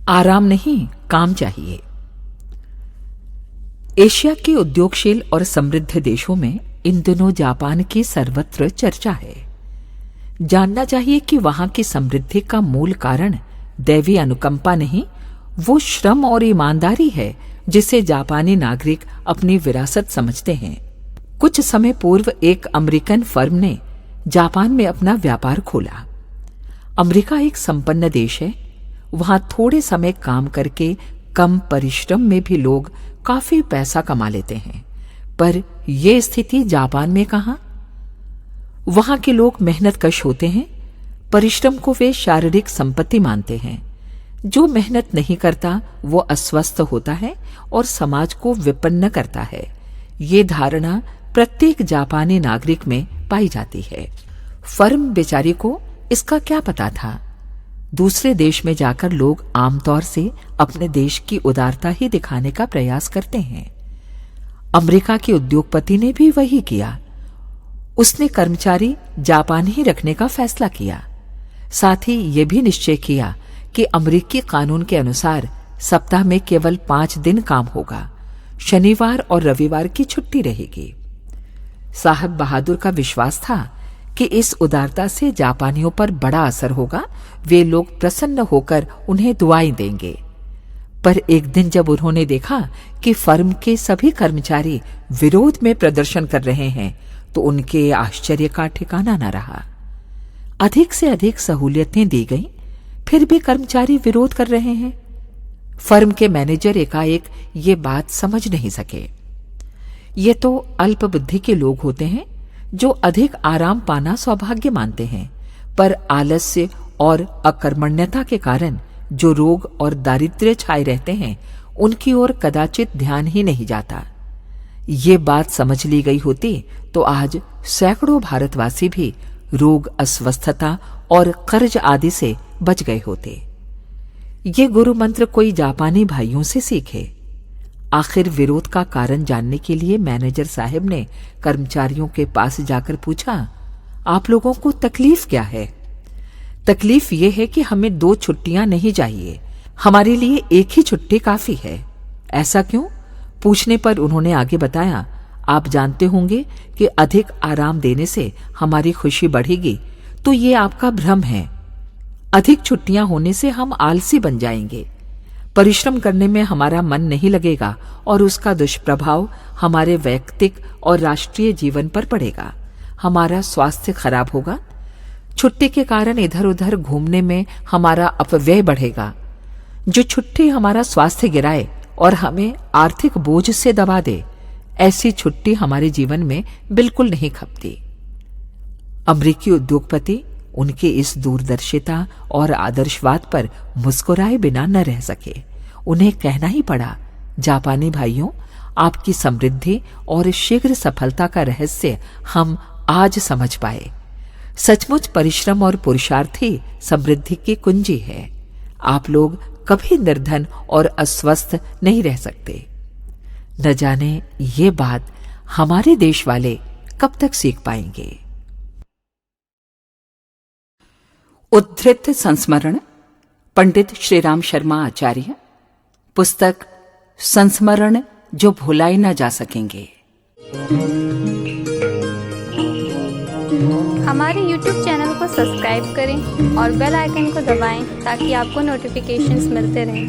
आराम नहीं, काम चाहिए। एशिया के उद्योगशील और समृद्ध देशों में इन दिनों जापान की सर्वत्र चर्चा है। जानना चाहिए कि वहां की समृद्धि का मूल कारण दैवी अनुकंपा नहीं, वो श्रम और ईमानदारी है जिसे जापानी नागरिक अपनी विरासत समझते हैं। कुछ समय पूर्व एक अमेरिकन फर्म ने जापान में अपना व्यापार खोला। अमेरिका एक संपन्न देश है। वहां थोड़े समय काम करके कम परिश्रम में भी लोग काफी पैसा कमा लेते हैं। पर यह स्थिति जापान में कहां? वहां के लोग मेहनतकश होते हैं। परिश्रम को वे शारीरिक संपत्ति मानते हैं। जो मेहनत नहीं करता वो अस्वस्थ होता है और समाज को विपन्न करता है। ये धारणा प्रत्येक जापानी नागरिक में पाई जाती है। फर्म बेचारी को इसका क्या पता था? दूसरे देश में जाकर लोग आमतौर से अपने देश की उदारता ही दिखाने का प्रयास करते हैं। अमेरिका के उद्योगपति ने भी वही किया। उसने कर्मचारी जापानी ही रखने का फैसला किया। साथ ही यह भी निश्चय किया कि अमेरिकी कानून के अनुसार सप्ताह में केवल 5 दिन काम होगा। शनिवार और रविवार की छुट्टी रहेगी। साहब बहादुर का विश्वास था कि इस उदारता से जापानियों पर बड़ा असर होगा। वे लोग प्रसन्न होकर उन्हें दुआएं देंगे। पर एक दिन जब उन्होंने देखा कि फर्म के सभी कर्मचारी विरोध में प्रदर्शन कर रहे हैं तो उनके आश्चर्य का ठिकाना न रहा। अधिक से अधिक सहूलियतें दी गईं, फिर भी कर्मचारी विरोध कर रहे हैं। फर्म के मैनेजर एकाएक ये बात समझ नहीं सके। ये तो अल्प बुद्धि के लोग होते हैं जो अधिक आराम पाना सौभाग्य मानते हैं, पर आलस्य और अकर्मण्यता के कारण जो रोग और दारिद्र्य छाए रहते हैं उनकी ओर कदाचित ध्यान ही नहीं जाता। ये बात समझ ली गई होती तो आज सैकड़ों भारतवासी भी रोग, अस्वस्थता और कर्ज आदि से बच गए होते। ये गुरु मंत्र कोई जापानी भाइयों से सीखे। आखिर विरोध का कारण जानने के लिए मैनेजर साहब ने कर्मचारियों के पास जाकर पूछा, आप लोगों को तकलीफ क्या है? तकलीफ ये है कि हमें 2 छुट्टियां नहीं चाहिए, हमारे लिए एक ही छुट्टी काफी है। ऐसा क्यों? पूछने पर उन्होंने आगे बताया, आप जानते होंगे कि अधिक आराम देने से हमारी खुशी बढ़ेगी, तो ये आपका भ्रम है। अधिक छुट्टियां होने से हम आलसी बन जाएंगे। परिश्रम करने में हमारा मन नहीं लगेगा और उसका दुष्प्रभाव हमारे वैयक्तिक और राष्ट्रीय जीवन पर पड़ेगा। हमारा स्वास्थ्य खराब होगा। छुट्टी के कारण इधर उधर घूमने में हमारा अपव्यय बढ़ेगा। जो छुट्टी हमारा स्वास्थ्य गिराए और हमें आर्थिक बोझ से दबा दे, ऐसी छुट्टी हमारे जीवन में बिल्कुल नहीं खपती। अमेरिकी उद्योगपति उनके इस दूरदर्शिता और आदर्शवाद पर मुस्कुराए बिना न रह सके। उन्हें कहना ही पड़ा, जापानी भाइयों, आपकी समृद्धि और शीघ्र सफलता का रहस्य हम आज समझ पाए। सचमुच परिश्रम और पुरुषार्थ ही समृद्धि की कुंजी है। आप लोग कभी निर्धन और अस्वस्थ नहीं रह सकते। न जाने ये बात हमारे देश वाले कब तक सीख पाएंगे। उद्धृत संस्मरण पंडित श्रीराम शर्मा आचार्य। पुस्तक संस्मरण जो भुलाए न जा सकेंगे। हमारे YouTube चैनल को सब्सक्राइब करें और बेल आइकन को दबाएं ताकि आपको नोटिफिकेशंस मिलते रहें।